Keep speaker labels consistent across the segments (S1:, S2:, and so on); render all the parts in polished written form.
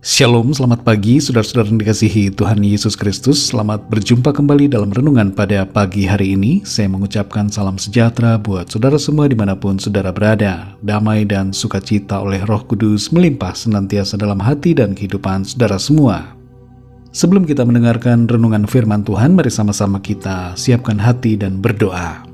S1: Shalom, selamat pagi saudara-saudara yang dikasihi Tuhan Yesus Kristus. Selamat berjumpa kembali dalam renungan pada pagi hari ini. Saya mengucapkan salam sejahtera buat saudara semua dimanapun saudara berada. Damai dan sukacita oleh Roh Kudus melimpah senantiasa dalam hati dan kehidupan saudara semua. Sebelum kita mendengarkan renungan firman Tuhan, mari sama-sama kita siapkan hati dan berdoa.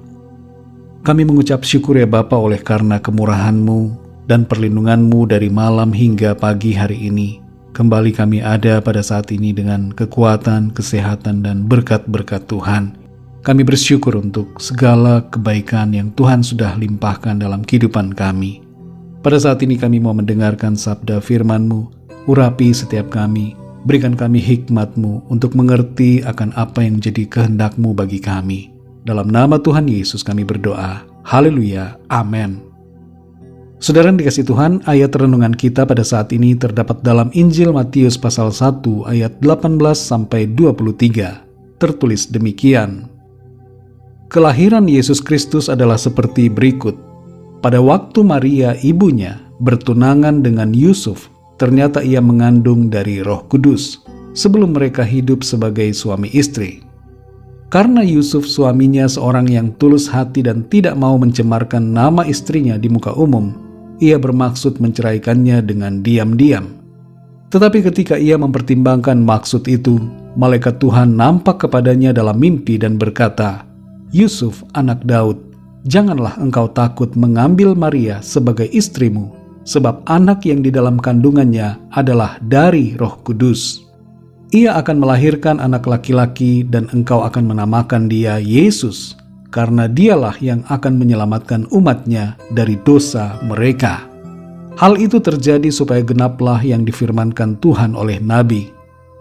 S1: Kami mengucap syukur ya Bapa oleh karena kemurahan-Mu dan perlindungan-Mu dari malam hingga pagi hari ini. Kembali kami ada pada saat ini dengan kekuatan, kesehatan, dan berkat-berkat Tuhan. Kami bersyukur untuk segala kebaikan yang Tuhan sudah limpahkan dalam kehidupan kami. Pada saat ini kami mau mendengarkan sabda firman-Mu, urapi setiap kami, berikan kami hikmat-Mu untuk mengerti akan apa yang menjadi kehendak-Mu bagi kami. Dalam nama Tuhan Yesus kami berdoa. Haleluya. Amin. Saudara yang dikasihi Tuhan, ayat renungan kita pada saat ini terdapat dalam Injil Matius pasal 1 ayat 18-23. Tertulis demikian. Kelahiran Yesus Kristus adalah seperti berikut. Pada waktu Maria ibunya bertunangan dengan Yusuf, ternyata ia mengandung dari Roh Kudus sebelum mereka hidup sebagai suami istri. Karena Yusuf suaminya seorang yang tulus hati dan tidak mau mencemarkan nama istrinya di muka umum, ia bermaksud menceraikannya dengan diam-diam. Tetapi ketika ia mempertimbangkan maksud itu, malaikat Tuhan nampak kepadanya dalam mimpi dan berkata, "Yusuf, anak Daud, janganlah engkau takut mengambil Maria sebagai istrimu, sebab anak yang di dalam kandungannya adalah dari Roh Kudus. Ia akan melahirkan anak laki-laki dan engkau akan menamakan dia Yesus, karena dialah yang akan menyelamatkan umatnya dari dosa mereka." Hal itu terjadi supaya genaplah yang difirmankan Tuhan oleh Nabi.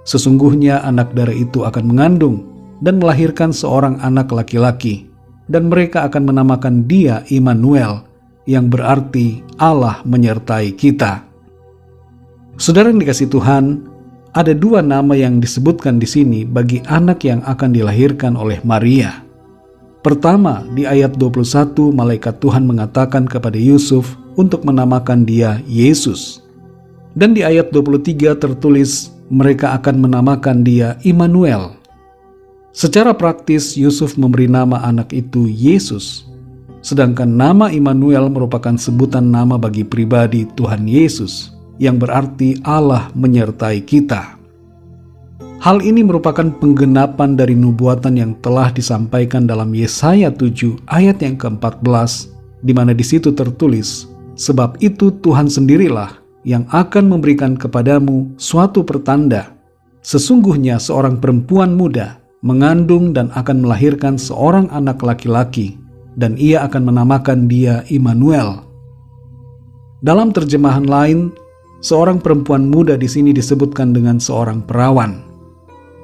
S1: Sesungguhnya anak darah itu akan mengandung dan melahirkan seorang anak laki-laki, dan mereka akan menamakan dia Immanuel, yang berarti Allah menyertai kita. Saudara yang dikasihi Tuhan, ada dua nama yang disebutkan di sini bagi anak yang akan dilahirkan oleh Maria. Pertama, di ayat 21, malaikat Tuhan mengatakan kepada Yusuf untuk menamakan dia Yesus. Dan di ayat 23 tertulis, mereka akan menamakan dia Immanuel. Secara praktis, Yusuf memberi nama anak itu Yesus. Sedangkan nama Immanuel merupakan sebutan nama bagi pribadi Tuhan Yesus, yang berarti Allah menyertai kita. Hal ini merupakan penggenapan dari nubuatan yang telah disampaikan dalam Yesaya 7 ayat yang ke-14, di mana di situ tertulis, "Sebab itu Tuhan sendirilah yang akan memberikan kepadamu suatu pertanda. Sesungguhnya seorang perempuan muda mengandung dan akan melahirkan seorang anak laki-laki, dan ia akan menamakan dia Immanuel." Dalam terjemahan lain, seorang perempuan muda di sini disebutkan dengan seorang perawan.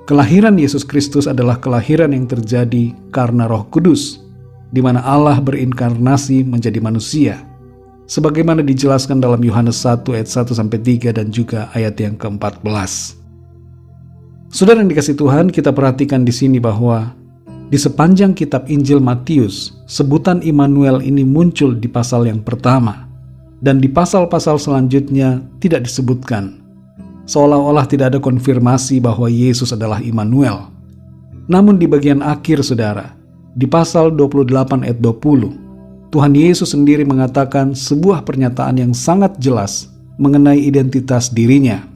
S1: Kelahiran Yesus Kristus adalah kelahiran yang terjadi karena Roh Kudus, di mana Allah berinkarnasi menjadi manusia, sebagaimana dijelaskan dalam Yohanes 1 ayat 1-3 dan juga ayat yang ke-14. Saudara yang dikasihi Tuhan, kita perhatikan di sini bahwa di sepanjang kitab Injil Matius, sebutan Immanuel ini muncul di pasal yang pertama, dan di pasal-pasal selanjutnya tidak disebutkan. Seolah-olah tidak ada konfirmasi bahwa Yesus adalah Immanuel. Namun di bagian akhir saudara, di pasal 28 ayat 20, Tuhan Yesus sendiri mengatakan sebuah pernyataan yang sangat jelas mengenai identitas dirinya.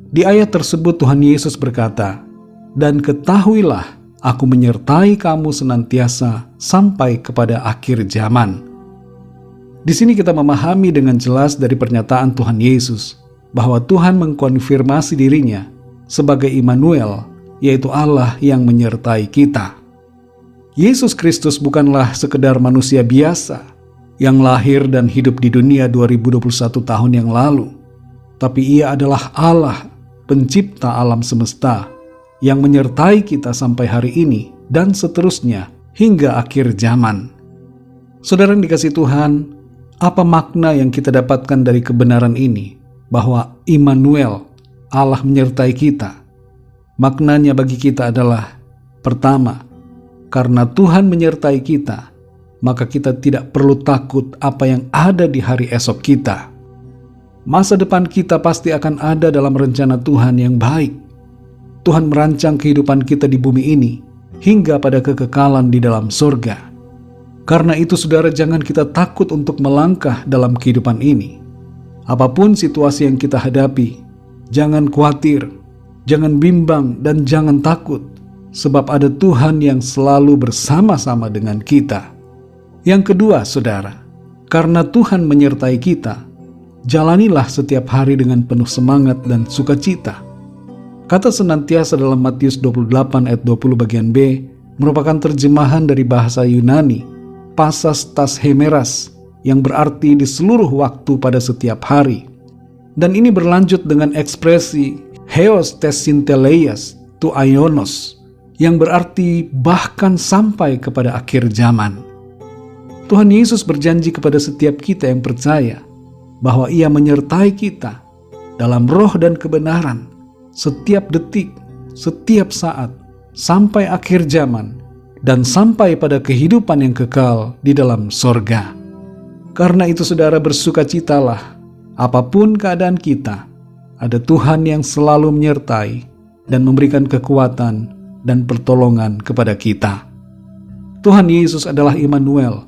S1: Di ayat tersebut Tuhan Yesus berkata, "Dan ketahuilah, aku menyertai kamu senantiasa sampai kepada akhir zaman." Di sini kita memahami dengan jelas dari pernyataan Tuhan Yesus bahwa Tuhan mengkonfirmasi dirinya sebagai Immanuel, yaitu Allah yang menyertai kita. Yesus Kristus bukanlah sekedar manusia biasa yang lahir dan hidup di dunia 2021 tahun yang lalu, tapi ia adalah Allah, pencipta alam semesta, yang menyertai kita sampai hari ini dan seterusnya hingga akhir zaman. Saudara yang dikasihi Tuhan, apa makna yang kita dapatkan dari kebenaran ini? Bahwa Immanuel, Allah menyertai kita. Maknanya bagi kita adalah, pertama, karena Tuhan menyertai kita, maka kita tidak perlu takut apa yang ada di hari esok kita. Masa depan kita pasti akan ada dalam rencana Tuhan yang baik. Tuhan merancang kehidupan kita di bumi ini hingga pada kekekalan di dalam surga. Karena itu saudara, jangan kita takut untuk melangkah dalam kehidupan ini. Apapun situasi yang kita hadapi, jangan khawatir, jangan bimbang, dan jangan takut. Sebab ada Tuhan yang selalu bersama-sama dengan kita. Yang kedua saudara, karena Tuhan menyertai kita, jalanilah setiap hari dengan penuh semangat dan sukacita. Kata senantiasa dalam Matius 28 ayat 20 bagian B merupakan terjemahan dari bahasa Yunani, pasas tas hemeras, yang berarti di seluruh waktu pada setiap hari. Dan ini berlanjut dengan ekspresi heos tes sinteleias tu aionos, yang berarti bahkan sampai kepada akhir zaman. Tuhan Yesus berjanji kepada setiap kita yang percaya bahwa Ia menyertai kita dalam roh dan kebenaran setiap detik, setiap saat, sampai akhir zaman, dan sampai pada kehidupan yang kekal di dalam sorga. Karena itu saudara, bersukacitalah apapun keadaan kita. Ada Tuhan yang selalu menyertai dan memberikan kekuatan dan pertolongan kepada kita. Tuhan Yesus adalah Immanuel,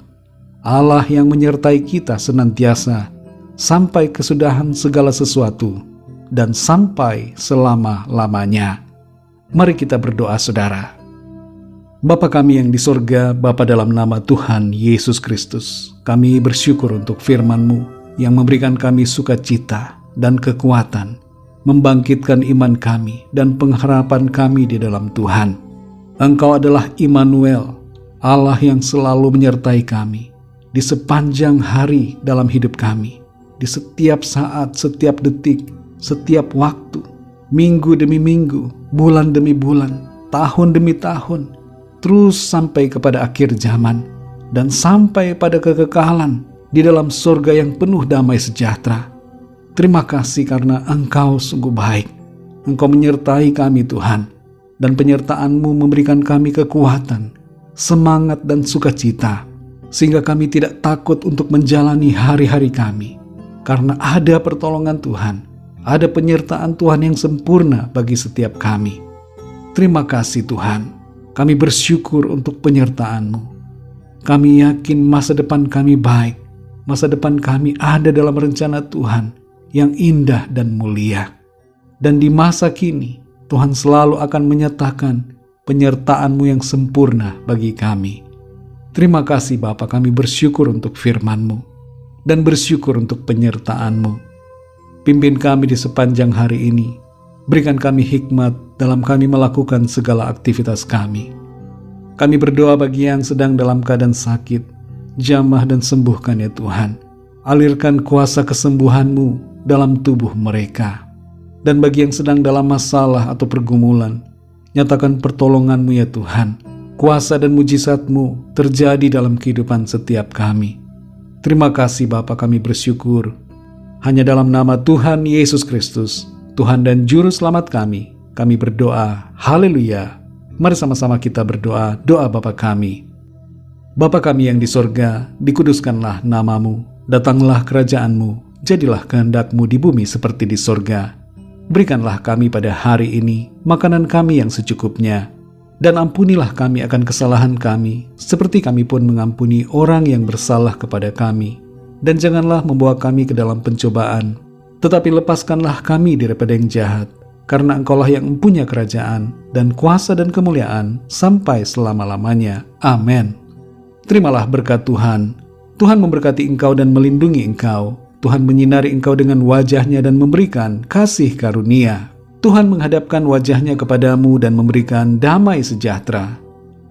S1: Allah yang menyertai kita senantiasa sampai kesudahan segala sesuatu dan sampai selama-lamanya. Mari kita berdoa saudara. Bapa kami yang di sorga, Bapa dalam nama Tuhan Yesus Kristus, kami bersyukur untuk firman-Mu yang memberikan kami sukacita dan kekuatan, membangkitkan iman kami dan pengharapan kami di dalam Tuhan. Engkau adalah Immanuel, Allah yang selalu menyertai kami di sepanjang hari dalam hidup kami, di setiap saat, setiap detik, setiap waktu, minggu demi minggu, bulan demi bulan, tahun demi tahun, terus sampai kepada akhir zaman dan sampai pada kekekalan di dalam surga yang penuh damai sejahtera. Terima kasih karena Engkau sungguh baik. Engkau menyertai kami Tuhan, dan penyertaan-Mu memberikan kami kekuatan, semangat dan sukacita, sehingga kami tidak takut untuk menjalani hari-hari kami. Karena ada pertolongan Tuhan, ada penyertaan Tuhan yang sempurna bagi setiap kami. Terima kasih Tuhan, kami bersyukur untuk penyertaan-Mu. Kami yakin masa depan kami baik, masa depan kami ada dalam rencana Tuhan yang indah dan mulia. Dan di masa kini, Tuhan selalu akan menyatakan penyertaan-Mu yang sempurna bagi kami. Terima kasih Bapa, kami bersyukur untuk firman-Mu dan bersyukur untuk penyertaan-Mu. Pimpin kami di sepanjang hari ini. Berikan kami hikmat dalam kami melakukan segala aktivitas kami. Kami berdoa bagi yang sedang dalam keadaan sakit, jamah dan sembuhkan ya Tuhan. Alirkan kuasa kesembuhan-Mu dalam tubuh mereka. Dan bagi yang sedang dalam masalah atau pergumulan, nyatakan pertolongan-Mu ya Tuhan. Kuasa dan mujizat-Mu terjadi dalam kehidupan setiap kami. Terima kasih Bapa, kami bersyukur. Hanya dalam nama Tuhan Yesus Kristus, Tuhan dan Juru Selamat kami berdoa. Haleluya. Mari sama-sama kita berdoa, doa Bapa kami. Bapa kami yang di sorga, dikuduskanlah nama-Mu, datanglah kerajaan-Mu, jadilah kehendak-Mu di bumi seperti di sorga. Berikanlah kami pada hari ini makanan kami yang secukupnya, dan ampunilah kami akan kesalahan kami, seperti kami pun mengampuni orang yang bersalah kepada kami. Dan janganlah membawa kami ke dalam pencobaan, tetapi lepaskanlah kami daripada yang jahat, karena Engkaulah yang mempunyai kerajaan, dan kuasa dan kemuliaan, sampai selama-lamanya. Amin. Terimalah berkat Tuhan. Tuhan memberkati engkau dan melindungi engkau. Tuhan menyinari engkau dengan wajah-Nya dan memberikan kasih karunia. Tuhan menghadapkan wajah-Nya kepadamu dan memberikan damai sejahtera.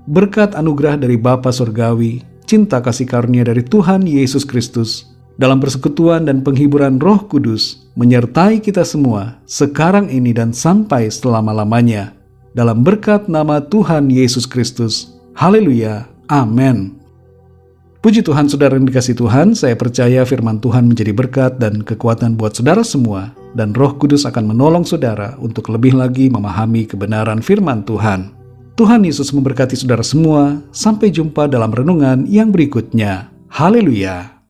S1: Berkat anugerah dari Bapa Surgawi, cinta kasih karunia dari Tuhan Yesus Kristus, dalam persekutuan dan penghiburan Roh Kudus, menyertai kita semua, sekarang ini dan sampai selama-lamanya. Dalam berkat nama Tuhan Yesus Kristus. Haleluya. Amin. Puji Tuhan saudara yang dikasihi Tuhan, saya percaya firman Tuhan menjadi berkat dan kekuatan buat saudara semua, dan Roh Kudus akan menolong saudara untuk lebih lagi memahami kebenaran firman Tuhan. Tuhan Yesus memberkati saudara semua, sampai jumpa dalam renungan yang berikutnya. Haleluya.